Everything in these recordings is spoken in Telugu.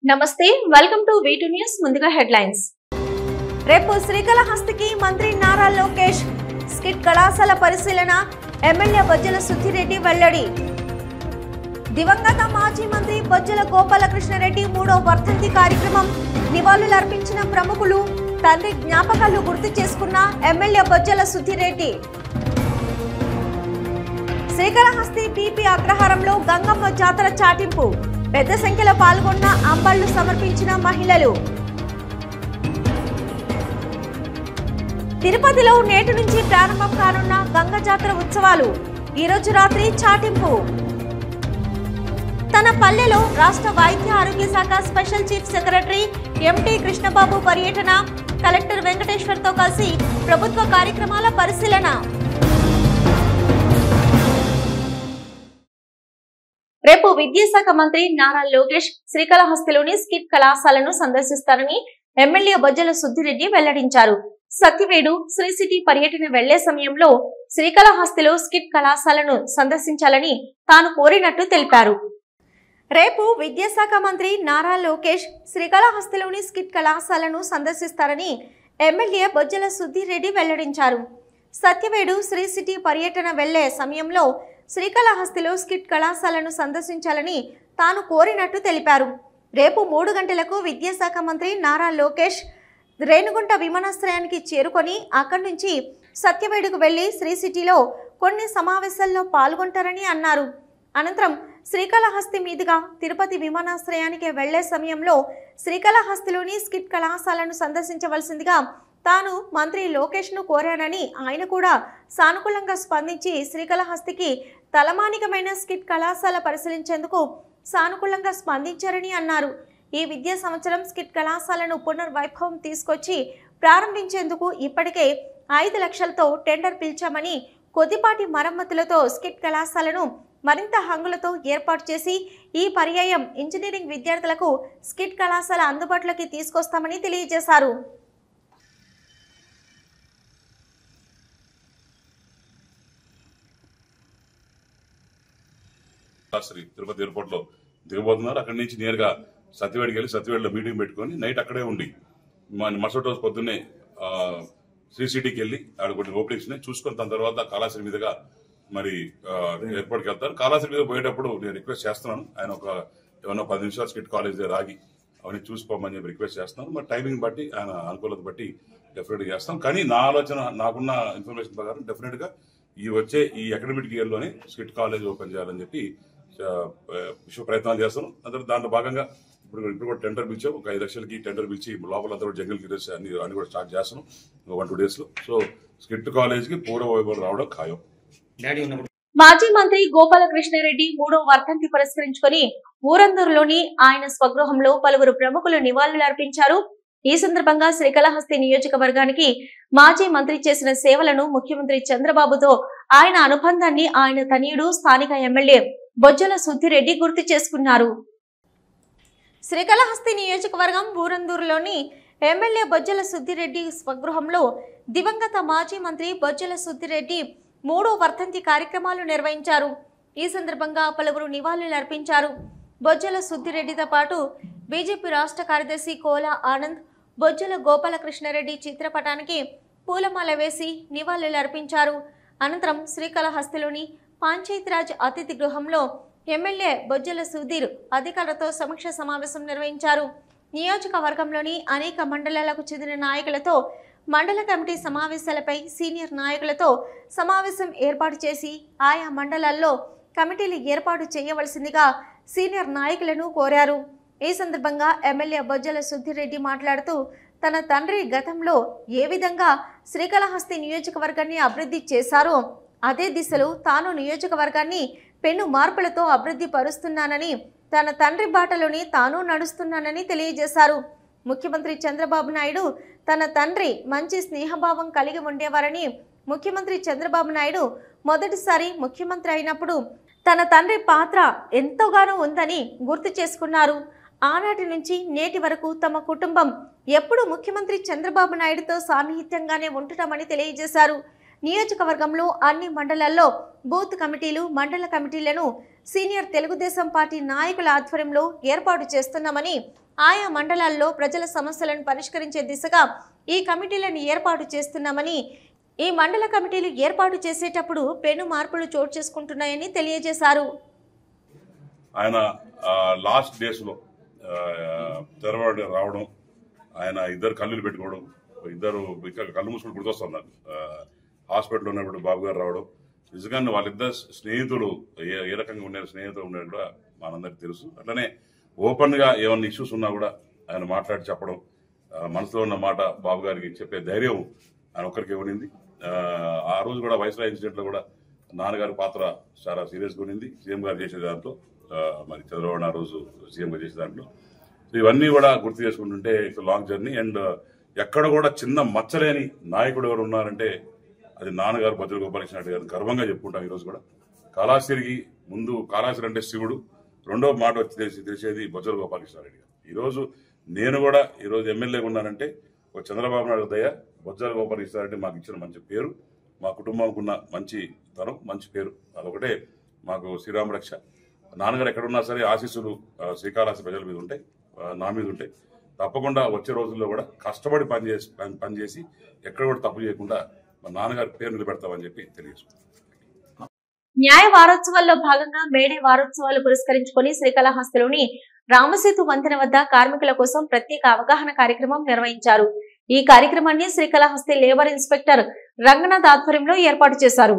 నమస్తే వెల్కమ్ టు V2 న్యూస్ ముందుగా హెడ్లైన్స్ రేపు శ్రీకాళహస్తికి మంత్రి నారా లోకేష్ స్కిట్ కళాశాల పరిశీలన ఎమ్మెల్యే బొజ్జల సుధిరెడ్డి వెల్లడి దివంగత మాజీ మంత్రి బొజ్జల గోపాలకృష్ణారెడ్డి 3వ వర్ధంతి కార్యక్రమం నివాళులర్పించిన ప్రముఖులు తండ్రి జ్ఞాపకాలు గుర్తు చేసుకున్న ఎమ్మెల్యే బొజ్జల సుధిరెడ్డి శ్రీకాళహస్తి బీపీ అగ్రహారంలో గంగమ్మ జాతర చాటింపు పెద్ద సంఖ్యలో పాల్గొన్న అంబళ్లు సమర్పించిన మహిళలు తిరుపతిలో నేటి నుంచి ప్రారంభం కానున్న గంగ జాతర ఉత్సవాలు ఈ రోజు రాత్రి చాటింపు తన పల్లెలో రాష్ట్ర వైద్య ఆరోగ్య శాఖ special chief secretary empty Krishnababu పర్యటన కలెక్టర్ వెంకటేశ్వర్తో కలిసి ప్రభుత్వ కార్యక్రమాల పరిశీలన రేపు విద్యాశాఖ మంత్రి నారా లోకేష్ శ్రీకాళహస్తిలోని స్కిట్ కళాశాలను సందర్శిస్తారని ఎమ్మెల్యే బొజ్జల సుధిరెడ్డి వెల్లడించారు. సత్యవేడు శ్రీ సిటీ పర్యటన వెళ్లే సమయంలో శ్రీకాళహస్తిలో స్కిట్ కళాశాలను సందర్శించాలని తాను కోరినట్టు తెలిపారు. రేపు విద్యాశాఖ మంత్రి నారా లోకేష్ శ్రీకాళహస్తిలోని స్కిట్ కళాశాలను సందర్శిస్తారని ఎమ్మెల్యే బొజ్జల సుధిరెడ్డి వెల్లడించారు. సత్యవేడు శ్రీ సిటీ పర్యటన వెళ్లే సమయంలో శ్రీకాళహస్తిలో స్కిట్ కళాశాలను సందర్శించాలని తాను కోరినట్టు తెలిపారు. రేపు 3 గంటలకు విద్యాశాఖ మంత్రి నారా లోకేష్ రేణుగుంట విమానాశ్రయానికి చేరుకొని అక్కడి నుంచి సత్యవేడుకు వెళ్లి శ్రీ సిటీలో కొన్ని సమావేశాల్లో పాల్గొంటారని అన్నారు. అనంతరం శ్రీకాళహస్తి మీదుగా తిరుపతి విమానాశ్రయానికి వెళ్లే సమయంలో శ్రీకాళహస్తిలోని స్కిట్ కళాశాలను సందర్శించవలసిందిగా తాను మంత్రి లోకేష్ ను కోరానని ఆయన కూడా సానుకూలంగా స్పందించి శ్రీకాళహస్తికి తలమానికమైన స్కిట్ కళాశాల పరిశీలించేందుకు సానుకూలంగా స్పందించారని అన్నారు. ఈ విద్యా సంవత్సరం స్కిట్ కళాశాలను పునర్వైభవం తీసుకొచ్చి ప్రారంభించేందుకు ఇప్పటికే 5 లక్షలతో టెండర్ పిలిచామని కొద్దిపాటి మరమ్మతులతో స్కిట్ కళాశాలను మరింత హంగులతో ఏర్పాటు చేసి ఈ పర్యాయం ఇంజనీరింగ్ విద్యార్థులకు స్కిట్ కళాశాల అందుబాటులోకి తీసుకొస్తామని తెలియజేశారు. తిరుపతి ఎయిర్పోర్ట్ లో దిగబోతున్నారు. అక్కడి నుంచి నేరుగా సత్యవేడికి వెళ్ళి సత్యవేడిలో మీటింగ్ పెట్టుకుని నైట్ అక్కడే ఉండి మరుసటి రోజు పొద్దున్నే శ్రీ సిటీకి వెళ్ళి ఆడ కొన్ని ఓపెనింగ్స్ చూసుకుని తన తర్వాత కాళాశ్రీ మీదుగా మరి ఎయిర్పోర్ట్కి వెళ్తారు. కాళాశ్రీ మీద పోయేటప్పుడు నేను రిక్వెస్ట్ చేస్తున్నాను, ఆయన ఏమన్నా 10 నిమిషాలు స్కిట్ కాలేజ్ దగ్గర ఆగి అవన్నీ చూసుకోమని చెప్పి రిక్వెస్ట్ చేస్తున్నాను. మరి టైమింగ్ బట్టి ఆయన అనుకూలత బట్టి డెఫినెట్ గా చేస్తాం. కానీ నా ఆలోచన, నాకున్న ఇన్ఫర్మేషన్ ప్రకారం డెఫినెట్ గా ఈ అకాడమిక్ ఇయర్ లోనే స్కిట్ కాలేజ్ ఓపెన్ చేయాలని చెప్పి విశ్వ ప్రయత్నాలు చేస్తాం. అందరూ దాంట్లో భాగంగా ఇప్పుడు కూడా టెండర్ పిలిచాం. ఒక 5 లక్షలకి టెండర్ పిలిచి లోపలంతా కూడా జంగిల్ గిరేస్ అన్ని కూడా స్టార్ట్ చేస్తున్నాం 1-2 డేస్ లో. సో స్కిట్ కాలేజ్ కి పూర్వ వైభవం రావడం ఖాయం. మాజీ మంత్రి గోపాలకృష్ణారెడ్డి 3వ వర్ధంతి పురస్కరించుకుని ఊరందూరులోని ఆయన స్వగృహంలో పలువురు ప్రముఖులు నివాళులర్పించారు. ఈ సందర్భంగా శ్రీకాళహస్తి నియోజకవర్గానికి మాజీ మంత్రి చేసిన సేవలను ముఖ్యమంత్రి చంద్రబాబుతో ఆయన అనుబంధాన్ని ఆయన తనయుడు స్థానిక ఎమ్మెల్యే బొజ్జల సుధిరెడ్డి గుర్తు చేసుకున్నారు. శ్రీకాళహస్తి నియోజకవర్గం ఊరందూరులోని ఎమ్మెల్యే బొజ్జల సుధిరెడ్డి స్వగృహంలో దివంగత మాజీ మంత్రి బొజ్జల సుధిరెడ్డి 3వ వర్ధంతి కార్యక్రమాలు నిర్వహించారు. ఈ సందర్భంగా పలువురు నివాళులర్పించారు. బొజ్జల సుధిరెడ్డితో పాటు బీజేపీ రాష్ట్ర కార్యదర్శి కోలా ఆనంద్ బొజ్జల గోపాలకృష్ణారెడ్డి చిత్రపటానికి పూలమాల వేసి నివాళులర్పించారు. అనంతరం శ్రీకాళహస్తిలోని పంచాయతీరాజ్ అతిథి గృహంలో ఎమ్మెల్యే బొజ్జల సుధీర్ అధికారులతో సమీక్ష సమావేశం నిర్వహించారు. నియోజకవర్గంలోని అనేక మండలాలకు చెందిన నాయకులతో మండల కమిటీ సమావేశాలపై సీనియర్ నాయకులతో సమావేశం ఏర్పాటు చేసి ఆయా మండలాల్లో కమిటీలు ఏర్పాటు చేయవలసిందిగా సీనియర్ నాయకులను కోరారు. ఈ సందర్భంగా ఎమ్మెల్యే బొజ్జల సుధిరెడ్డి మాట్లాడుతూ తన తండ్రి గతంలో ఏ విధంగా శ్రీకాళహస్తి నియోజకవర్గాన్ని అభివృద్ధి చేశారో అదే దిశలో తాను నియోజకవర్గాన్ని పెను మార్పులతో అభివృద్ధి పరుస్తున్నానని, తన తండ్రి బాటలోనే తాను నడుస్తున్నానని తెలియజేశారు. ముఖ్యమంత్రి చంద్రబాబు నాయుడు తన తండ్రి మంచి స్నేహభావం కలిగి ఉండేవారని, ముఖ్యమంత్రి చంద్రబాబు నాయుడు మొదటిసారి ముఖ్యమంత్రి అయినప్పుడు తన తండ్రి పాత్ర ఎంతగానో ఉందని గుర్తు చేసుకున్నారు. ఆనాటి నుంచి నేటి వరకు తమ కుటుంబం ఎప్పుడు ముఖ్యమంత్రి చంద్రబాబు నాయుడుతో సాన్నిహిత్యంగానే ఉంటున్నామని తెలియజేశారు. నియోజకవర్గంలో అన్ని మండలాల్లో బూత్ కమిటీలు, మండల కమిటీలను సీనియర్ తెలుగుదేశం పార్టీ నాయకుల ఆధ్వర్యంలో ఏర్పాటు చేస్తున్నామని, ఆయా మండలాల్లో ప్రజల సమస్యలను పరిష్కరించే దిశగా ఈ కమిటీలను ఏర్పాటు చేస్తున్నామని, ఈ మండల కమిటీలు ఏర్పాటు చేసేటప్పుడు పెను మార్పులు చోటు చేసుకుంటున్నాయని తెలియజేశారు. ఆయన లాస్ట్ డేస్లో తెరవాడు రావడం, ఆయన ఇద్దరు కళ్ళులు పెట్టుకోవడం, ఇద్దరు కళ్ళు మూసుకుని గుర్తొస్తున్నారు. హాస్పిటల్లో ఉన్నప్పుడు బాబు గారు రావడం, నిజంగా వాళ్ళిద్దరు స్నేహితులు ఏ రకంగా ఉండే స్నేహితులు ఉండేది కూడా మనందరికి తెలుసు. అట్లనే ఓపెన్ గా ఏమన్నా ఇష్యూస్ ఉన్నా కూడా ఆయన మాట్లాడి చెప్పడం, మనసులో ఉన్న మాట బాబు గారికి చెప్పే ధైర్యం ఆయన ఒక్కరికి ఇవ్వనింది. ఆ రోజు కూడా వైస్రాయ్ ఇన్సిడెంట్ లో కూడా నాన్నగారి పాత్ర చాలా సీరియస్ గా ఉంది. సీఎం గారు చేసే దాంట్లో, మరి చంద్రబాబు ఆ రోజు సీఎం గారు చేసే దాంట్లో. ఇవన్నీ కూడా గుర్తు చేసుకుంటుంటే ఇట్స్ లాంగ్ జర్నీ. అండ్ ఎక్కడ కూడా చిన్న మచ్చలేని నాయకుడు ఎవరు ఉన్నారంటే అది నాన్నగారు బొజ్జల గోపాలకృష్ణ రెడ్డి గారు. గర్వంగా చెప్పుకుంటాం. ఈరోజు కూడా కాళాశ్రీకి ముందు కాళాశ్రీ అంటే శివుడు, రెండో మాట వచ్చి తెలిసేది బొజ్జల గోపాలకృష్ణ రెడ్డి గారు. ఈరోజు నేను కూడా ఈరోజు ఎమ్మెల్యేగా ఉన్నానంటే ఒక చంద్రబాబు నాయుడు దయ, బొజ్జల గోపాలకృష్ణ రెడ్డి మాకు ఇచ్చిన మంచి పేరు, మా కుటుంబానికి ఉన్న మంచి తనం, మంచి పేరు, అదొకటే మాకు శ్రీరామ రక్ష. నాన్నగారు ఎక్కడున్నా సరే ఆశీస్సులు శ్రీకాళహస్తి ప్రజల మీద ఉంటాయి, నా మీద ఉంటాయి. తప్పకుండా వచ్చే రోజుల్లో కూడా కష్టపడి పనిచేసి ఎక్కడ కూడా తప్పు చేయకుండా మా నాన్నగారి పేరు నిలబెడతామని చెప్పి తెలియజేసుకుంటాం. న్యాయ వారోత్సవాల్లో భాగంగా మేడే వారోత్సవాలు పురస్కరించుకుని శ్రీకాళహస్తిలోని రామసేతు వంతెన వద్ద కార్మికుల కోసం ప్రత్యేక అవగాహన కార్యక్రమం నిర్వహించారు. ఈ కార్యక్రమాన్ని శ్రీకాళహస్తి లేబర్ ఇన్స్పెక్టర్ రంగనాథ్ ఆధ్వర్యంలో ఏర్పాటు చేశారు.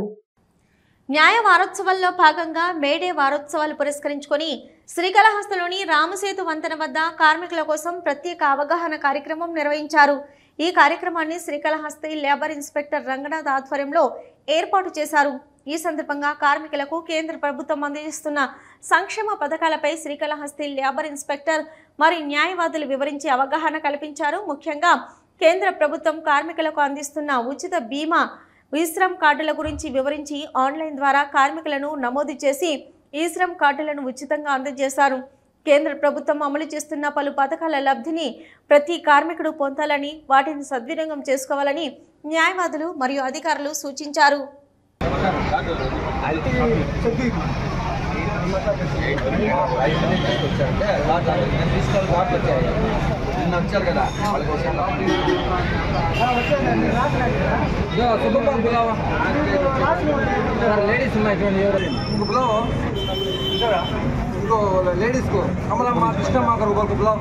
న్యాయ వారోత్సవాల్లో భాగంగా మేడే వారోత్సవాలు పురస్కరించుకొని శ్రీకాళహస్తిలోని రామసేతు వంతెన వద్ద కార్మికుల కోసం ప్రత్యేక అవగాహన కార్యక్రమం నిర్వహించారు. ఈ కార్యక్రమాన్ని శ్రీకాళహస్తి లేబర్ ఇన్స్పెక్టర్ రంగనాథ్ ఆధ్వర్యంలో ఏర్పాటు చేశారు. ఈ సందర్భంగా కార్మికులకు కేంద్ర ప్రభుత్వం అందిస్తున్న సంక్షేమ పథకాలపై శ్రీకాళహస్తి లేబర్ ఇన్స్పెక్టర్ మరి న్యాయవాదులు వివరించి అవగాహన కల్పించారు. ముఖ్యంగా కేంద్ర ప్రభుత్వం కార్మికులకు అందిస్తున్న ఉచిత బీమా, ఈశ్రమ్ కార్డుల గురించి వివరించి ఆన్లైన్ ద్వారా కార్మికులను నమోదు చేసి ఈశ్రమ్ కార్డులను ఉచితంగా అందజేశారు. కేంద్ర ప్రభుత్వం అమలు చేస్తున్న పలు పథకాల లబ్ధిని ప్రతి కార్మికుడు పొందాలని, వాటిని సద్వినియోగం చేసుకోవాలని న్యాయవాదులు మరియు అధికారులు సూచించారు. लेडीज को कमला कृष्ण माकर ऊपर को बुलाओ।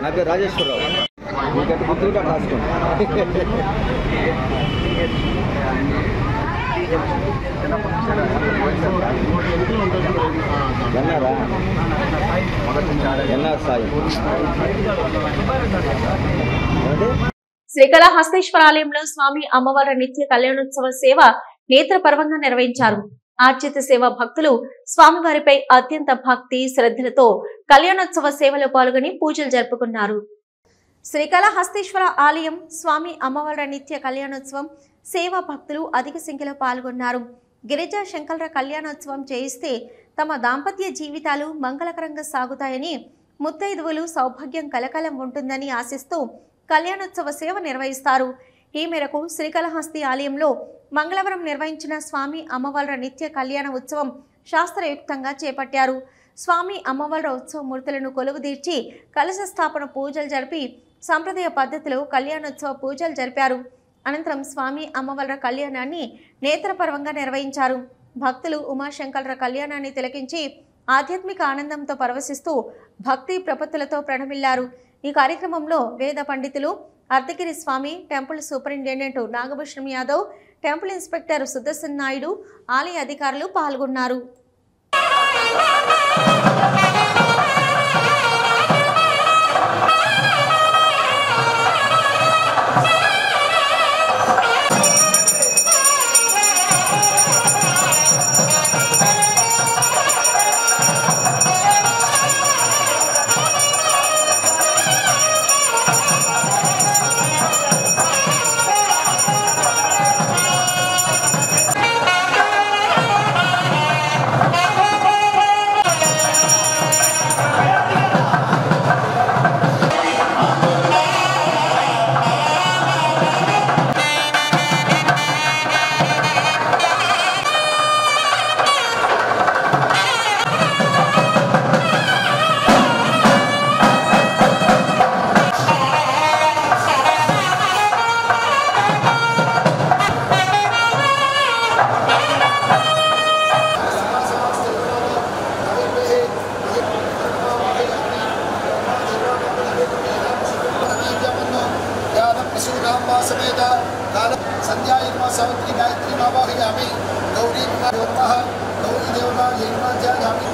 నా పేరు రాజేశ్వరరావు. మీకంటే గుర్తులుగా రాసుకోండి. శ్రీకాళహస్తేశ్వర ఆలయంలో స్వామి అమ్మవారి నిత్య కళ్యాణోత్సవ సేవ నేత్ర పర్వంగా నిర్వహించారు. ఆర్జిత సేవ భక్తులు స్వామివారిపై అత్యంత భక్తి శ్రద్ధలతో కళ్యాణోత్సవ సేవలో పాల్గొని పూజలు జరుపుకున్నారు. శ్రీకాళహస్తేశ్వర ఆలయం స్వామి అమ్మవారి నిత్య కళ్యాణోత్సవం సేవ భక్తులు అధిక సంఖ్యలో పాల్గొన్నారు. గిరిజా శంకర కళ్యాణోత్సవం చేయిస్తే తమ దాంపత్య జీవితాలు మంగళకరంగా సాగుతాయని, ముత్తైదువులు సౌభాగ్యం కలకలం ఉంటుందని ఆశిస్తూ కళ్యాణోత్సవ సేవ నిర్వహిస్తారు. ఈ మేరకు శ్రీకాళహస్తి ఆలయంలో మంగళవారం నిర్వహించిన స్వామి అమ్మవార్ల నిత్య కళ్యాణ ఉత్సవం శాస్త్రయుక్తంగా చేపట్టారు. స్వామి అమ్మవార్ల ఉత్సవ మూర్తులను కొలువుదీర్చి కలశ స్థాపన పూజలు జరిపి సంప్రదాయ పద్ధతిలో కళ్యాణోత్సవ పూజలు జరిపారు. అనంతరం స్వామి అమ్మవార్ల కళ్యాణాన్ని నేత్రపర్వంగా నిర్వహించారు. భక్తులు ఉమాశంకర కళ్యాణాన్ని తిలకించి ఆధ్యాత్మిక ఆనందంతో పరవశిస్తూ భక్తి ప్రపత్తులతో ప్రణమిల్లారు. ఈ కార్యక్రమంలో వేద పండితులు, Ardhagiri Swami, temple superintendent Nagabhushanam Yadav, temple inspector Sudarshan Naidu, ఆలయ అధికారులు పాల్గొన్నారు. सावित्री गायत्री आवाहयामि गौरी नमः गौरी देवता जयमाध्यायामि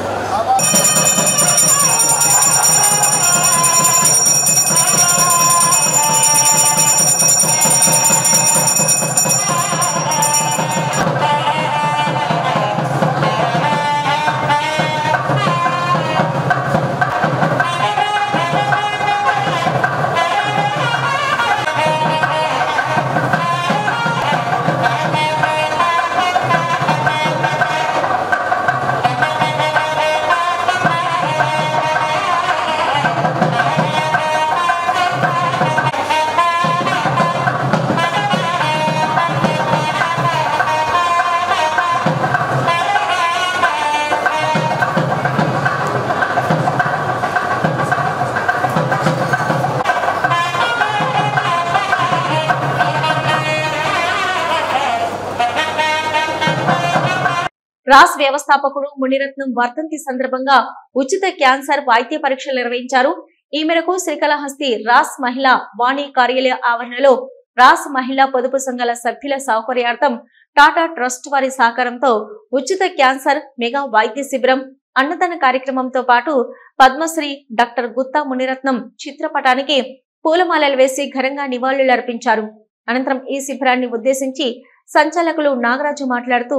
రాస్ వ్యవస్థాపకుడు మునిరత్నం వర్ధంతి సందర్భంగా ఉచిత క్యాన్సర్ వైద్య పరీక్షలు నిర్వహించారు. ఈ మేరకు శ్రీకాళహస్తి రాస్ మహిళా వాణి కార్యాలయ ఆవరణలో రాస్ మహిళా పొదుపు సంఘాల సభ్యుల సౌకర్యార్థం టాటా ట్రస్ట్ వారి సహకారంతో ఉచిత క్యాన్సర్ మెగా వైద్య శిబిరం, అన్నదాన కార్యక్రమంతో పాటు పద్మశ్రీ డాక్టర్ గుత్తా మునిరత్నం చిత్రపటానికి పూలమాలలు వేసి ఘనంగా నివాళులర్పించారు. అనంతరం ఈ శిబిరాన్ని ఉద్దేశించి సంచాలకులు నాగరాజు మాట్లాడుతూ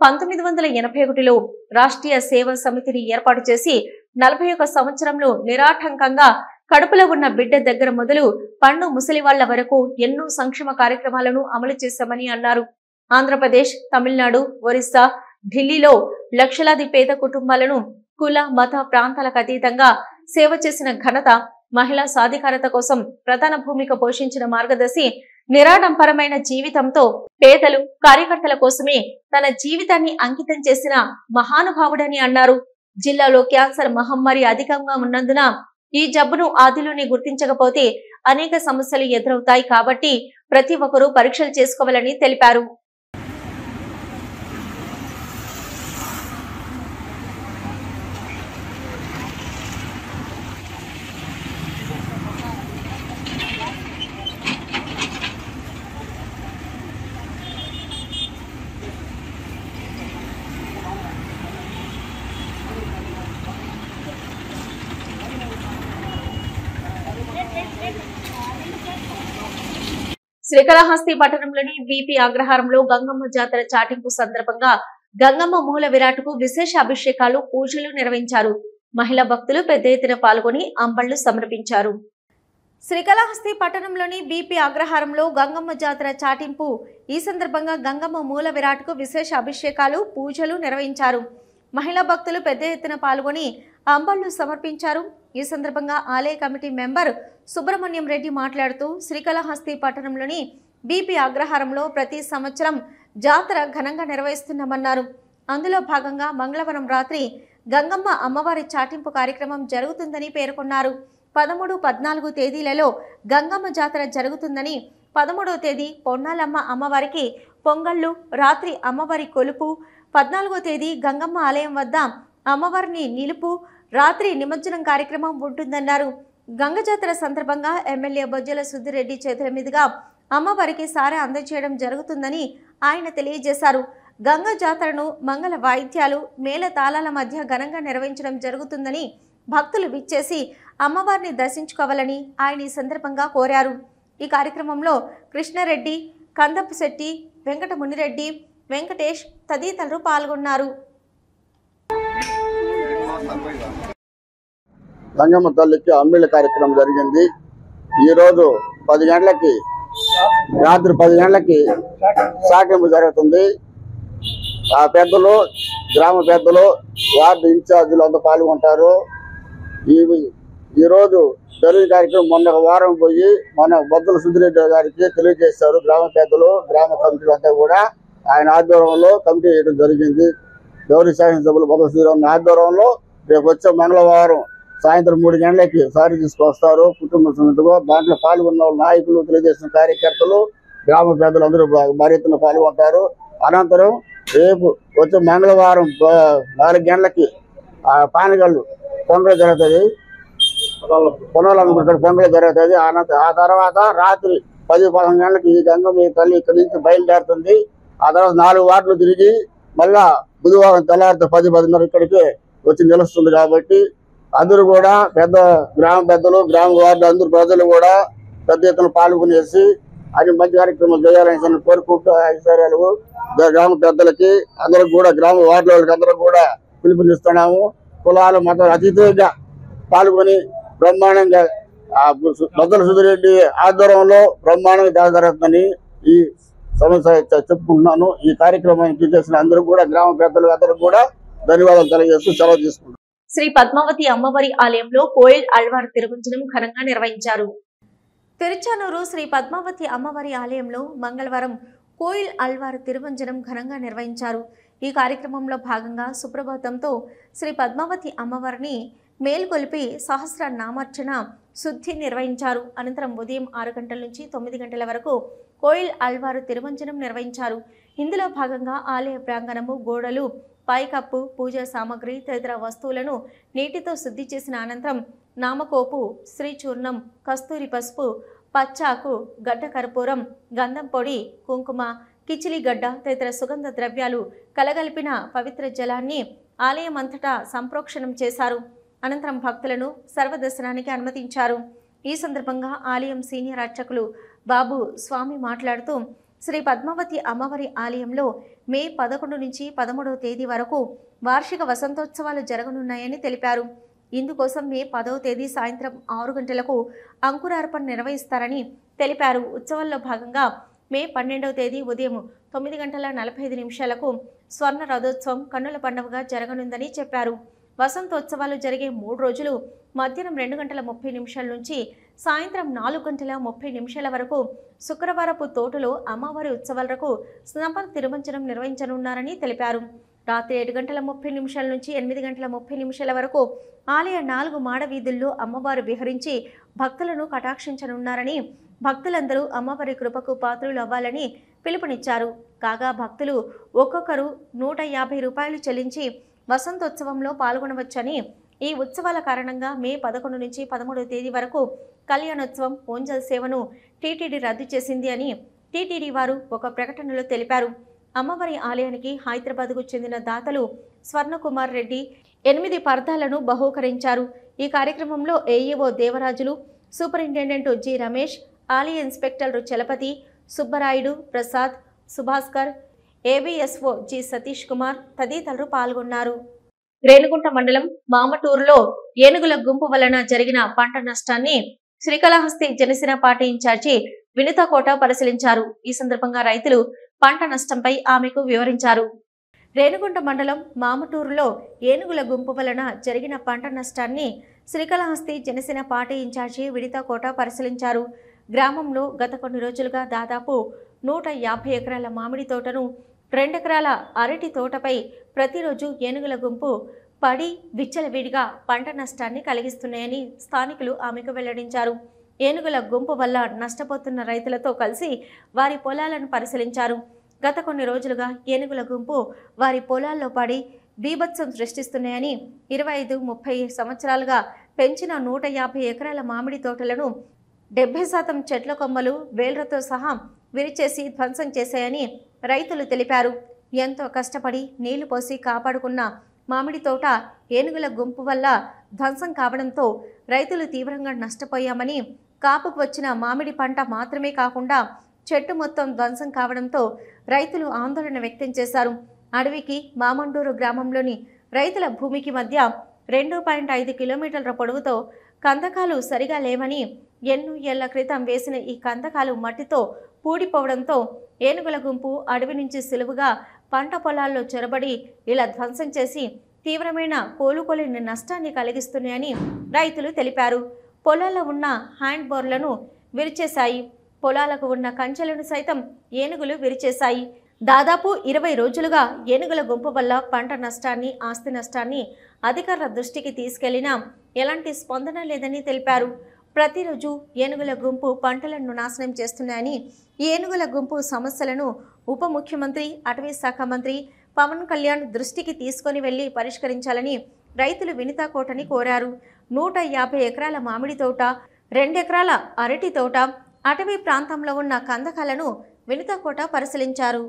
1981లో రాష్ట్రీయ సేవా సమితిని ఏర్పాటు చేసి 41 సంవత్సరంలో నిరాటంకంగా కడుపులో ఉన్న బిడ్డ దగ్గర మొదలు పండు ముసలివాళ్ల వరకు ఎన్నో సంక్షేమ కార్యక్రమాలను అమలు చేశామని అన్నారు. ఆంధ్రప్రదేశ్, తమిళనాడు, ఒరిస్సా, ఢిల్లీలో లక్షలాది పేద కుటుంబాలను కుల మత ప్రాంతాలకు అతీతంగా సేవ చేసిన ఘనత, మహిళా సాధికారత కోసం ప్రధాన భూమిక పోషించిన మార్గదర్శి, నిరాడంబరమైన జీవితంతో పేదలు కార్యకర్తల కోసమే తన జీవితాన్ని అంకితం చేసిన మహానుభావుడని అన్నారు. జిల్లాలో క్యాన్సర్ మహమ్మారి అధికంగా ఉన్నందున ఈ జబ్బును ఆదిలోనే గుర్తించకపోతే అనేక సమస్యలు ఎదురవుతాయి కాబట్టి ప్రతి ఒక్కరూ పరీక్షలు చేసుకోవాలని తెలిపారు. శ్రీకాళహస్తి పట్టణంలోని విపి అగ్రహారంలో గంగమ్మ జాతర చాటింపు సందర్భంగా గంగమ్మ మూల విరాట్కు విశేష అభిషేకాలు, పూజలు నిర్వహించారు. మహిళా భక్తులు పెద్ద ఎత్తున పాల్గొని అంబళ్లు సమర్పించారు. శ్రీకాళహస్తి పట్టణంలోని బీపీ అగ్రహారంలో గంగమ్మ జాతర చాటింపు. ఈ సందర్భంగా గంగమ్మ మూల విరాట్కు విశేష అభిషేకాలు, పూజలు నిర్వహించారు. మహిళా భక్తులు పెద్ద ఎత్తున పాల్గొని అంబళ్లు సమర్పించారు. ఈ సందర్భంగా ఆలయ కమిటీ మెంబర్ సుబ్రహ్మణ్యం రెడ్డి మాట్లాడుతూ శ్రీకాళహస్తి పట్టణంలోని బీపీ అగ్రహారంలో ప్రతి సంవత్సరం జాతర ఘనంగా నిర్వహిస్తున్నామన్నారు. అందులో భాగంగా మంగళవారం రాత్రి గంగమ్మ అమ్మవారి చాటింపు కార్యక్రమం జరుగుతుందని పేర్కొన్నారు. 13, 14 తేదీలలో గంగమ్మ జాతర జరుగుతుందని, 13వ తేదీ పొన్నాలమ్మ అమ్మవారికి పొంగళ్ళు, రాత్రి అమ్మవారి కొలుపు, 14వ తేదీ గంగమ్మ ఆలయం వద్ద అమ్మవారిని నిలుపు, రాత్రి నిమజ్జనం కార్యక్రమం ఉంటుందన్నారు. గంగ జాతర సందర్భంగా ఎమ్మెల్యే బొజ్జల సుద్దిరెడ్డి చేతుల మీదుగా అమ్మవారికి సారా అందజేయడం జరుగుతుందని ఆయన తెలియజేశారు. గంగ జాతరను మంగళ వాయిద్యాలు మేళ తాళాల మధ్య ఘనంగా నిర్వహించడం జరుగుతుందని భక్తులు విచ్చేసి అమ్మవారిని దర్శించుకోవాలని ఆయన ఈ సందర్భంగా కోరారు. ఈ కార్యక్రమంలో కృష్ణారెడ్డి, కందపు శెట్టి, వెంకట మునిరెడ్డి, వెంకటేష్ తదితరులు పాల్గొన్నారు. గంగమ్మ తల్లికి అమ్మిళ్ళ కార్యక్రమం జరిగింది. ఈరోజు 10 గంటలకి, రాత్రి 10 గంటలకి సాటింపు జరుగుతుంది. ఆ పెద్దలు, గ్రామ పెద్దలు, వార్డు ఇన్ఛార్జీలు అంతా పాల్గొంటారు. ఈరోజు జరిగిన కార్యక్రమం మొన్న వారం పోయి మన బొద్దల సుద్దిరెడ్డి గారికి తెలియజేశారు. గ్రామ పెద్దలు, గ్రామ కమిటీలు అంతా కూడా ఆయన ఆధ్వర్యంలో కమిటీ చేయడం జరిగింది. గౌరీ శాసనసభ్యులు బొద్దల సుద్దిరెడ్డి ఆధ్వర్యంలో రేపు వచ్చే మంగళవారం సాయంత్రం 3 గంటలకి సారి తీసుకొస్తారు కుటుంబ సమేతంగా. దాంట్లో పాల్గొన్న నాయకులు, తెలుగుదేశం కార్యకర్తలు, గ్రామ పెద్దలు అందరూ భారీ ఎత్తున పాల్గొంటారు. అనంతరం రేపు వచ్చే మంగళవారం 4 గంటలకి పానగల్లు పొంగల్ జరుగుతుంది. పొంగల్ జరుగుతుంది. ఆ తర్వాత రాత్రి 10-11 గంటలకి ఈ గంగమ్మ తల్లి ఇక్కడి నుంచి బయలుదేరుతుంది. ఆ తర్వాత 4 వార్డులు తిరిగి మళ్ళా బుధవారం తెల్లారితో 10-10:30 ఇక్కడికి వచ్చి నిలుస్తుంది. కాబట్టి అందరూ కూడా గ్రామ పెద్దలు, గ్రామ వార్డు అందరూ ప్రజలు కూడా పెద్ద ఎత్తున పాల్గొనేసి అది మంచి కార్యక్రమం చేయాలని కోరుకుంటూ ఐశ్వర్యాలు గ్రామ పెద్దలకి అందరికి కూడా, గ్రామ వార్డు వాళ్ళకి అందరూ కూడా పిలుపునిస్తున్నాము. కులాలు మతం అతీతంగా పాల్గొని బ్రహ్మాండంగా బొద్దల సుద్దిరెడ్డి ఆధ్వర్యంలో బ్రహ్మాండంగా జరుగుతుందని ఈ సమస్య చెప్పుకుంటున్నాను. ఈ కార్యక్రమానికి చేసిన అందరూ కూడా, గ్రామ పెద్దలు అందరూ కూడా ధన్యవాదాలు తెలియజేస్తూ సెలవు తీసుకుంటున్నాను. శ్రీ పద్మావతి అమ్మవారి ఆలయంలో కోయిల్ అల్వార్ తిరుమంజనం ఘనంగా నిర్వహించారు. తిరుచానూరు శ్రీ పద్మావతి అమ్మవారి ఆలయంలో మంగళవారం కోయిల్ అల్వార్ తిరుమంజనం ఘనంగా నిర్వహించారు. ఈ కార్యక్రమంలో భాగంగా సుప్రభాతంతో శ్రీ పద్మావతి అమ్మవారిని మేల్కొలిపి సహస్ర నామార్చన శుద్ధి నిర్వహించారు. అనంతరం ఉదయం 6 గంటల నుంచి 9 గంటల వరకు కోయిల్ అల్వారు తిరుమంజనం నిర్వహించారు. ఇందులో భాగంగా ఆలయ ప్రాంగణము, గోడలు, పైకప్పు, పూజా సామాగ్రి తదితర వస్తువులను నీటితో శుద్ధి చేసిన అనంతరం నామకోపు, శ్రీచూర్ణం, కస్తూరి పసుపు, పచ్చాకు, గడ్డ కర్పూరం, గంధం పొడి, కుంకుమ, కిచిలిగడ్డ తదితర సుగంధ ద్రవ్యాలు కలగలిపిన పవిత్ర జలాన్ని ఆలయం అంతటా సంప్రోక్షణం చేశారు. అనంతరం భక్తులను సర్వదర్శనానికి అనుమతించారు. ఈ సందర్భంగా ఆలయం సీనియర్ అర్చకులు బాబు స్వామి మాట్లాడుతూ శ్రీ పద్మావతి అమ్మవారి ఆలయంలో మే 11 నుంచి 13వ తేదీ వరకు వార్షిక వసంతోత్సవాలు జరగనున్నాయని తెలిపారు. ఇందుకోసం మే 10వ తేదీ సాయంత్రం 6 గంటలకు అంకురార్పణ నిర్వహిస్తారని తెలిపారు. ఉత్సవాల్లో భాగంగా మే 12వ తేదీ ఉదయం 9:45 స్వర్ణ రథోత్సవం కన్నుల పండుగగా జరగనుందని చెప్పారు. వసంతోత్సవాలు జరిగే 3 రోజులు మధ్యాహ్నం 2:30 నుంచి సాయంత్రం 4:30 వరకు శుక్రవారపు తోటలో అమ్మవారి ఉత్సవాలకు స్నపన తిరుమంజనం నిర్వహించనున్నారని తెలిపారు. రాత్రి 7:30 నుంచి 8:30 వరకు ఆలయ 4 మాడ వీధుల్లో అమ్మవారు విహరించి భక్తులను కటాక్షించనున్నారని, భక్తులందరూ అమ్మవారి కృపకు పాత్రులు అవ్వాలని పిలుపునిచ్చారు. కాగా భక్తులు ఒక్కొక్కరు 150 రూపాయలు చెల్లించి వసంతోత్సవంలో పాల్గొనవచ్చని, ఈ ఉత్సవాల కారణంగా మే 11 నుంచి 13వ తేదీ వరకు కళ్యాణోత్సవం, ఓంజల్ సేవను టీటీడీ రద్దు చేసింది అని టీటీడీ వారు ఒక ప్రకటనలో తెలిపారు. అమ్మవారి ఆలయానికి హైదరాబాద్కు చెందిన దాతలు స్వర్ణకుమార్ రెడ్డి 8 పర్దాలను బహూకరించారు. ఈ కార్యక్రమంలో AEO Devarajulu, superintendent G Ramesh, ఆలయ ఇన్స్పెక్టర్లు చలపతి, సుబ్బరాయుడు, ప్రసాద్, సుభాస్కర్, ఏబిఎస్ఓ జి సతీష్ కుమార్ తదితరులు పాల్గొన్నారు. రేణిగుంట మండలం మామటూరులో ఏనుగుల గుంపు వలన జరిగిన పంట నష్టాన్ని శ్రీకాళహస్తి జనసేన పార్టీ ఇన్ఛార్జి వినితా కోట పరిశీలించారు. ఈ సందర్భంగా రైతులు పంట నష్టంపై ఆమెకు వివరించారు. రేణిగుంట మండలం మామటూరులో ఏనుగుల గుంపు వలన జరిగిన పంట నష్టాన్ని శ్రీకాళహస్తి జనసేన పార్టీ ఇన్ఛార్జి వినితా కోట పరిశీలించారు. గ్రామంలో గత కొన్ని రోజులుగా దాదాపు 150 ఎకరాల మామిడి తోటను, 2 ఎకరాల అరటి తోటపై ప్రతిరోజు ఏనుగుల గుంపు పడి విచ్చలవిడిగా పంట నష్టాన్ని కలిగిస్తున్నాయని స్థానికులు ఆమెకు వెల్లడించారు. ఏనుగుల గుంపు వల్ల నష్టపోతున్న రైతులతో కలిసి వారి పొలాలను పరిశీలించారు. గత కొన్ని రోజులుగా ఏనుగుల గుంపు వారి పొలాల్లో పడి బీభత్సం సృష్టిస్తున్నాయని, 25-30 సంవత్సరాలుగా పెంచిన 150 ఎకరాల మామిడి తోటలను 70% చెట్ల కొమ్మలు, వేళ్లతో సహా విరిచేసి ధ్వంసం చేశాయని రైతులు తెలిపారు. ఎంతో కష్టపడి నీళ్లు పోసి కాపాడుకున్న మామిడి తోట ఏనుగుల గుంపు వల్ల ధ్వంసం కావడంతో రైతులు తీవ్రంగా నష్టపోయామని, కాపుకు వచ్చిన మామిడి పంట మాత్రమే కాకుండా చెట్టు మొత్తం ధ్వంసం కావడంతో రైతులు ఆందోళన వ్యక్తం చేశారు. అడవికి మామండూరు గ్రామంలోని రైతుల భూమికి మధ్య 2.5 కిలోమీటర్ల పొడవుతో కందకాలు సరిగా లేవని, ఎన్నో ఏళ్ల క్రితం వేసిన ఈ కందకాలు మట్టితో పూడిపోవడంతో ఏనుగుల గుంపు అడవి నుంచి సులువుగా పంట పొలాల్లో చొరబడి ఇలా ధ్వంసం చేసి తీవ్రమైన కోలుకోలేని నష్టాన్ని కలిగిస్తున్నాయని రైతులు తెలిపారు. పొలాల్లో ఉన్న హ్యాండ్ బోర్లను విరిచేశాయి. పొలాలకు ఉన్న కంచెలను సైతం ఏనుగులు విరిచేశాయి. దాదాపు 20 రోజులుగా ఏనుగుల గుంపు వల్ల పంట నష్టాన్ని, ఆస్తి నష్టాన్ని అధికారుల దృష్టికి తీసుకెళ్లినా ఎలాంటి స్పందన లేదని తెలిపారు. ప్రతిరోజు ఏనుగుల గుంపు పంటలను నాశనం చేస్తున్నాయని, ఈ ఏనుగుల గుంపు సమస్యలను ఉప ముఖ్యమంత్రి, అటవీ శాఖ మంత్రి పవన్ కళ్యాణ్ దృష్టికి తీసుకొని వెళ్లి పరిష్కరించాలని రైతులు వినితాకోటని కోరారు. 150 ఎకరాల మామిడి తోట, 2 ఎకరాల అరటి తోట, అటవీ ప్రాంతంలో ఉన్న కందకాలను వినితాకోట పరిశీలించారు.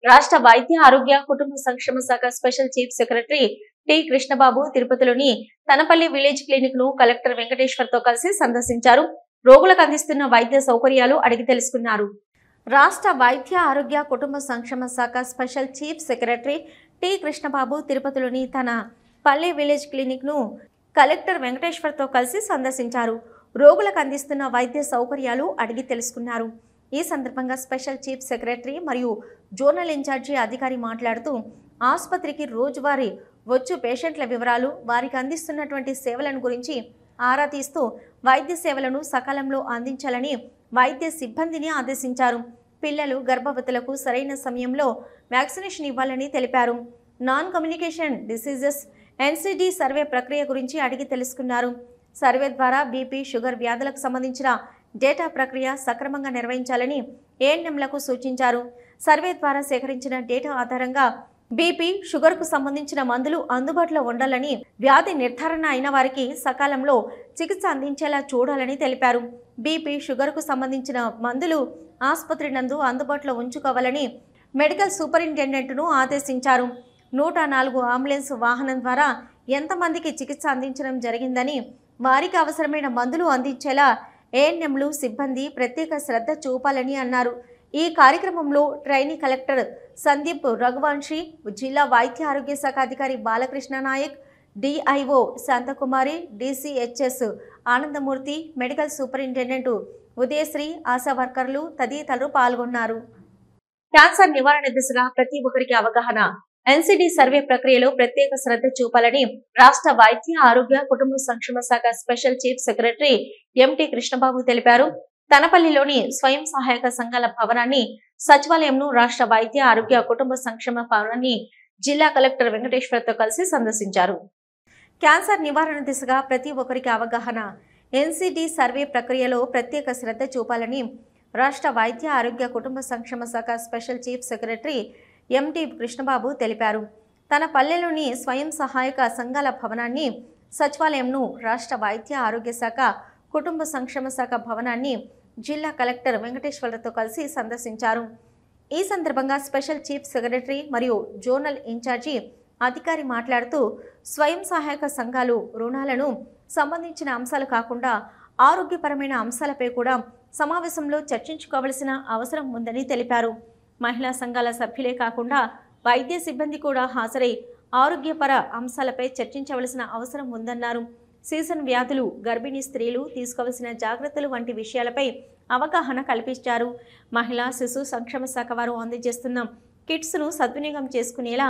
రాష్ట్ర వైద్య ఆరోగ్య కుటుంబ సంక్షేమ శాఖ special chief secretary T Krishnababu తిరుపతిలోని తనపల్లి విలేజ్ క్లినిక్ ను కలెక్టర్ వెంకటేశ్వర్ తో కలిసి సందర్శించారు. రోగులకు అందిస్తున్న వైద్య సౌకర్యాలు అడిగి తెలుసుకున్నారు. రాష్ట్ర వైద్య ఆరోగ్య కుటుంబ సంక్షేమ శాఖ special chief secretary T Krishnababu తిరుపతిలోని తన పల్లె విలేజ్ క్లినిక్ ను కలెక్టర్ వెంకటేశ్వర్ తో కలిసి సందర్శించారు. రోగులకు అందిస్తున్న వైద్య సౌకర్యాలు అడిగి తెలుసుకున్నారు. ఈ సందర్భంగా స్పెషల్ చీఫ్ సెక్రటరీ మరియు జోనల్ ఇన్ఛార్జి అధికారి మాట్లాడుతూ ఆసుపత్రికి రోజువారీ వచ్చు పేషెంట్ల వివరాలు, వారికి అందిస్తున్నటువంటి సేవలను గురించి ఆరా తీస్తూ వైద్య సేవలను సకాలంలో అందించాలని వైద్య సిబ్బందిని ఆదేశించారు. పిల్లలు, గర్భవతులకు సరైన సమయంలో వ్యాక్సినేషన్ ఇవ్వాలని తెలిపారు. Non communication diseases NCD survey ప్రక్రియ గురించి అడిగి తెలుసుకున్నారు. సర్వే ద్వారా బీపీ, షుగర్ వ్యాధులకు సంబంధించిన డేటా ప్రక్రియ సక్రమంగా నిర్వహించాలని ఏఎన్ఎంలకు సూచించారు. సర్వే ద్వారా సేకరించిన డేటా ఆధారంగా బీపీ, షుగర్కు సంబంధించిన మందులు అందుబాటులో ఉండాలని, వ్యాధి నిర్ధారణ అయిన వారికి సకాలంలో చికిత్స అందించేలా చూడాలని తెలిపారు. బీపీ, షుగర్కు సంబంధించిన మందులు ఆసుపత్రి నందు అందుబాటులో ఉంచుకోవాలని మెడికల్ సూపరింటెండెంట్ను ఆదేశించారు. 104 అంబులెన్స్ వాహనం ద్వారా ఎంతమందికి చికిత్స అందించడం జరిగిందని, వారికి అవసరమైన మందులు అందించేలా ఏఎన్ఎంలు సిబ్బంది ప్రత్యేక శ్రద్ధ చూపాలని అన్నారు. ఈ కార్యక్రమంలో ట్రైనీ కలెక్టర్ సందీప్ రఘువంశీ, జిల్లా వైద్య ఆరోగ్య శాఖ అధికారి బాలకృష్ణ నాయక్, డిఐఓ శాంతకుమారి, డిసిహెచ్ఎస్ ఆనందమూర్తి, మెడికల్ సూపరింటెండెంట్ ఉదయశ్రీ, ఆశా వర్కర్లు తదితరులు పాల్గొన్నారు. క్యాన్సర్ నివారణ దిశగా ప్రతి ఒక్కరికి అవగాహన, ఎన్సిడి సర్వే ప్రక్రియలో ప్రత్యేక శ్రద్ధ చూపాలని రాష్ట్ర వైద్య ఆరోగ్య కుటుంబ సంక్షేమ శాఖ స్పెషల్ చీఫ్ సెక్రటరీ ఎంటి కృష్ణబాబు తెలిపారు. తనపల్లిలోని స్వయం సహాయక సంఘాల భవనాన్ని, సచివాలయంను, రాష్ట్ర వైద్య ఆరోగ్య కుటుంబ సంక్షేమ భవనాన్ని జిల్లా కలెక్టర్ వెంకటేశ్వర్తో కలిసి సందర్శించారు. క్యాన్సర్ నివారణ దిశగా ప్రతి ఒక్కరికి అవగాహన, ఎన్సిడి సర్వే ప్రక్రియలో ప్రత్యేక శ్రద్ధ చూపాలని రాష్ట్ర వైద్య ఆరోగ్య కుటుంబ సంక్షేమ శాఖ స్పెషల్ చీఫ్ సెక్రటరీ ఎంటి కృష్ణబాబు తెలిపారు. తన పల్లెలోని స్వయం సహాయక సంఘాల భవనాన్ని, సచివాలయంను, రాష్ట్ర వైద్య ఆరోగ్య శాఖ కుటుంబ సంక్షేమ శాఖ భవనాన్ని జిల్లా కలెక్టర్ వెంకటేశ్వర్లతో కలిసి సందర్శించారు. ఈ సందర్భంగా స్పెషల్ చీఫ్ సెక్రటరీ మరియు జోనల్ ఇన్ఛార్జి అధికారి మాట్లాడుతూ స్వయం సహాయక సంఘాలు రుణాలను సంబంధించిన అంశాలు కాకుండా ఆరోగ్యపరమైన అంశాలపై కూడా సమావేశంలో చర్చించుకోవాల్సిన అవసరం ఉందని తెలిపారు. మహిళా సంఘాల సభ్యులే కాకుండా వైద్య సిబ్బంది కూడా హాజరై ఆరోగ్యపర అంశాలపై చర్చించవలసిన అవసరం ఉందన్నారు. సీజన్ వ్యాధులు, గర్భిణీ స్త్రీలు తీసుకోవాల్సిన జాగ్రత్తలు వంటి విషయాలపై అవగాహన కల్పించారు. మహిళా శిశు సంక్షేమ శాఖ వారు అందజేస్తున్న కిట్స్ను సద్వినియోగం చేసుకునేలా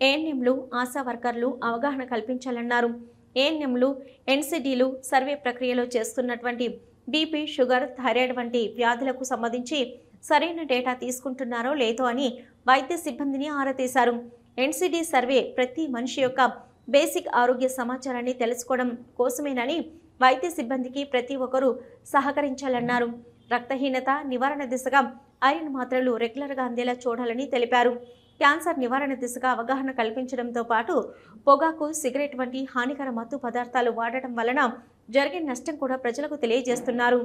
ఏఎన్ఎంలు, ఆశా వర్కర్లు అవగాహన కల్పించాలన్నారు. ఏఎన్ఎంలు, ఎన్సిడీలు సర్వే ప్రక్రియలో చేస్తున్నటువంటి బీపీ, షుగర్, థైరాయిడ్ వంటి వ్యాధులకు సంబంధించి సరైన డేటా తీసుకుంటున్నారో లేదో అని వైద్య సిబ్బందిని ఆరా తీశారు. ఎన్సిడి సర్వే ప్రతి మనిషి యొక్క బేసిక్ ఆరోగ్య సమాచారాన్ని తెలుసుకోవడం కోసమేనని వైద్య సిబ్బందికి ప్రతి ఒక్కరూ సహకరించాలన్నారు. రక్తహీనత నివారణ దిశగా ఐరన్ మాత్రలు రెగ్యులర్గా అందేలా చూడాలని తెలిపారు. క్యాన్సర్ నివారణ దిశగా అవగాహన కల్పించడంతో పాటు పొగాకు, సిగరెట్ వంటి హానికర మత్తు పదార్థాలు వాడటం వలన జరిగే నష్టం కూడా ప్రజలకు తెలియజేస్తున్నారు.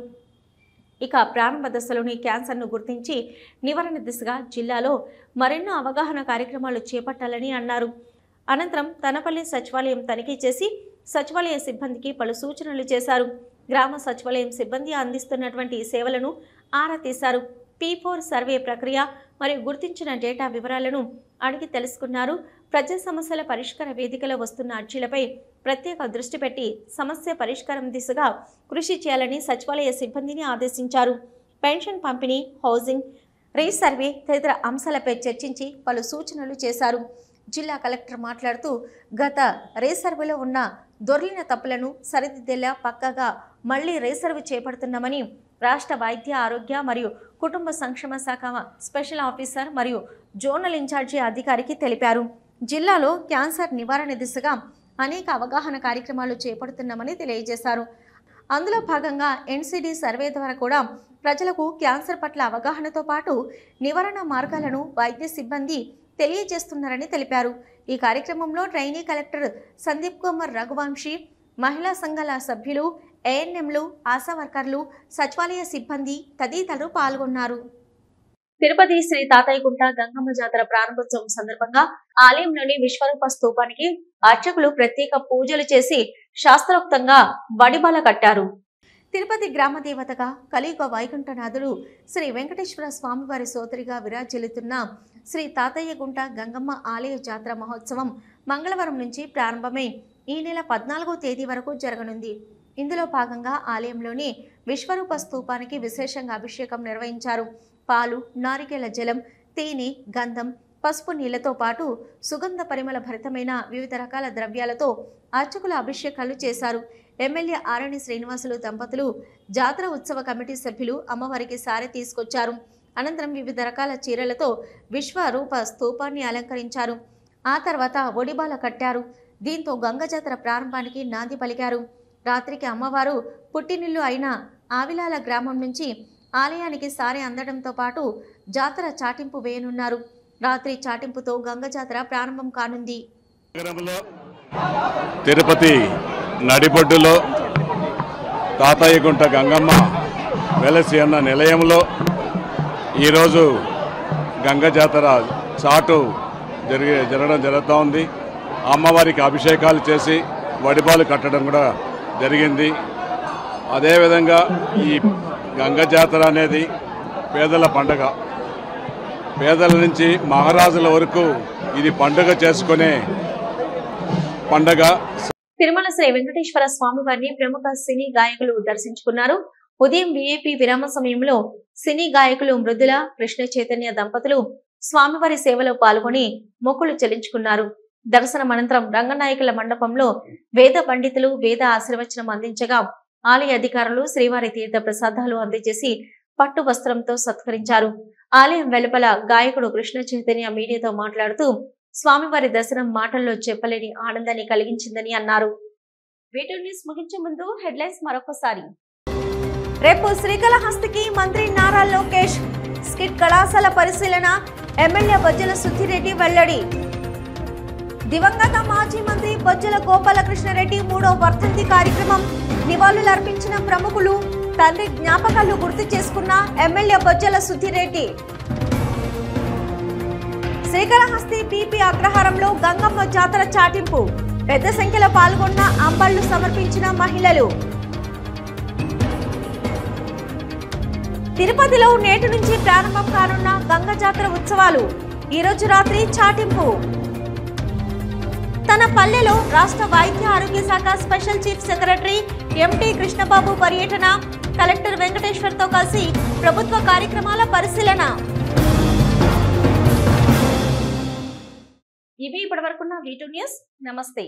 ఇక ప్రారంభ దశలోని క్యాన్సర్ను గుర్తించి నివారణ దిశగా జిల్లాలో మరెన్నో అవగాహన కార్యక్రమాలు చేపట్టాలని అన్నారు. అనంతరం తనపల్లి సచివాలయం తనిఖీ చేసి సచివాలయ సిబ్బందికి పలు సూచనలు చేశారు. గ్రామ సచివాలయం సిబ్బంది అందిస్తున్నటువంటి సేవలను ఆరా తీశారు. P4 సర్వే ప్రక్రియ మరియు గుర్తించిన డేటా వివరాలను అడిగి తెలుసుకున్నారు. ప్రజా సమస్యల పరిష్కార వేదికలో వస్తున్న అర్జీలపై ప్రత్యేక దృష్టి పెట్టి సమస్య పరిష్కారం దిశగా కృషి చేయాలని సచివాలయ సిబ్బందిని ఆదేశించారు. పెన్షన్ పంపిణీ, హౌసింగ్, రీసర్వే తదితర అంశాలపై చర్చించి పలు సూచనలు చేశారు. జిల్లా కలెక్టర్ మాట్లాడుతూ గత రీసర్వేలో ఉన్న దొర్లిన తప్పులను సరిదిద్దేలా పక్కాగా మళ్లీ రీసర్వే చేపడుతున్నామని రాష్ట్ర వైద్య ఆరోగ్య మరియు కుటుంబ సంక్షేమ శాఖ స్పెషల్ ఆఫీసర్ మరియు జోనల్ ఇన్ఛార్జి అధికారికి తెలిపారు. జిల్లాలో క్యాన్సర్ నివారణ దిశగా అనేక అవగాహన కార్యక్రమాలు చేపడుతున్నామని తెలియజేశారు. అందులో భాగంగా NCD సర్వే ద్వారా కూడా ప్రజలకు క్యాన్సర్ పట్ల అవగాహనతో పాటు నివారణ మార్గాలను వైద్య సిబ్బంది తెలియజేస్తున్నారని తెలిపారు. ఈ కార్యక్రమంలో ట్రైనీ కలెక్టర్ సందీప్ కుమార్ రఘువంశీ, మహిళా సంఘాల సభ్యులు, ANMలు, ఆశా వర్కర్లు, సచివాలయ సిబ్బంది తదితరులు పాల్గొన్నారు. తిరుపతి శ్రీ తాతయ్యగుంట గంగమ్మ జాతర ప్రారంభోత్సవం సందర్భంగా ఆలయంలోని విశ్వరూప స్తూపానికి అర్చకులు ప్రత్యేక పూజలు చేసి శాస్త్రోక్తంగా వడిబాల కట్టారు. తిరుపతి గ్రామ దేవతగా కలియుగ వైకుంఠనాథుడు శ్రీ వెంకటేశ్వర స్వామివారి సోదరిగా విరాజిల్లుతున్న శ్రీ తాతయ్యగుంట గంగమ్మ ఆలయ జాతర మహోత్సవం మంగళవారం నుంచి ప్రారంభమై ఈ నెల 14వ తేదీ వరకు జరగనుంది. ఇందులో భాగంగా ఆలయంలోని విశ్వరూప స్తూపానికి విశేషంగా అభిషేకం నిర్వహించారు. పాలు, నారికేల జలం, తేనె, గంధం, పసుపు నీళ్లతో పాటు సుగంధ పరిమళ భరితమైన వివిధ రకాల ద్రవ్యాలతో అర్చకుల అభిషేకాలు చేశారు. ఎమ్మెల్యే ఆరణి శ్రీనివాసులు దంపతులు, జాతర ఉత్సవ కమిటీ సభ్యులు అమ్మవారికి సారె తీసుకొచ్చారు. అనంతరం వివిధ రకాల చీరలతో విశ్వరూప స్తూపాన్ని అలంకరించారు. ఆ తర్వాత ఒడిబాల కట్టారు. దీంతో గంగ జాతర ప్రారంభానికి నాంది పలికారు. రాత్రికి అమ్మవారు పుట్టినిల్లు అయిన ఆవిలాల గ్రామం నుంచి ఆలయానికి సారె అందడంతో పాటు జాతర చాటింపు వేయనున్నారు. రాత్రి చాటింపుతో గంగ జాతర ప్రారంభం కానుంది. తిరుపతి నడిబొడ్డులో తాతయ్యగుంట గంగమ్మ వెలసి అన్న నిలయంలో ఈరోజు గంగ జాతర చాటు జరగడం జరుగుతూ ఉంది. అమ్మవారికి అభిషేకాలు చేసి వడిబాలు కట్టడం కూడా జరిగింది. అదేవిధంగా ఈ గంగ జాతర అనేది పేదల పండుగ. పేదల నుంచి మహారాజుల వరకు ఇది పండుగ చేసుకునే పండుగ. తిరుమల శ్రీ వెంకటేశ్వర స్వామి వారిని ప్రముఖ సినీ గాయకులు దర్శించుకున్నారు. ఉదయం VIP విరామ సమయంలో సినీ గాయకులు మృదుల, కృష్ణ చైతన్య దంపతులు స్వామివారి సేవలో పాల్గొని మొక్కులు చెల్లించుకున్నారు. దర్శనం అనంతరం రంగనాయకుల మండపంలో వేద పండితులు వేద ఆశీర్వచనం అందించగా ఆలయ అధికారులు శ్రీవారి తీర్థ ప్రసాదాలు అందజేసి పట్టు వస్త్రంతో సత్కరించారు. ఆలయం వెలుపల గాయకుడు కృష్ణ చైతన్య మీడియాతో మాట్లాడుతూ స్వామివారి దర్శనం మాటల్లో చెప్పలేని ఆనందాన్ని కలిగించిందని అన్నారు. వీటి న్యూస్ ముగించే ముందు హెడ్లైన్స్ మరొకసారి. రేపు శ్రీకాళహస్తికి మంత్రి నారా లోకేష్, స్కిట్ కళాశాల పరిశీలన, ఎమ్మెల్యే బొజ్జల సుద్దిరెడ్డి వెల్లడి. దివంగత మాజీ మంత్రి బొజ్జల గోపాలకృష్ణారెడ్డి 3వ వర్ధంతి కార్యక్రమం, నివాళులర్పించిన ప్రముఖులు, తండ్రి జ్ఞాపకాలు గుర్తు చేసుకున్న ఎమ్మెల్యే బొజ్జల సుద్దిరెడ్డి. శ్రీకాళహస్తి PP అగ్రహారంలో గంగమ్మ జాతర చాటింపు, పెద్ద సంఖ్యలో పాల్గొన్న అంబళ్లు సమర్పించిన మహిళలు. తిరుపతిలో నేటి నుంచి ప్రారంభం కానున్న గంగ జాతర ఉత్సవాలు, ఈరోజు రాత్రి చాటింపు. తన పల్లెలో రాష్ట్ర వైద్య ఆరోగ్య శాఖ special chief secretary MT Krishnababu పర్యటన, కలెక్టర్ వెంకటేశ్వర్తో కలిసి ప్రభుత్వ కార్యక్రమాల పరిశీలన. ఇవి ఇప్పటివరకున్న V2 న్యూస్. నమస్తే.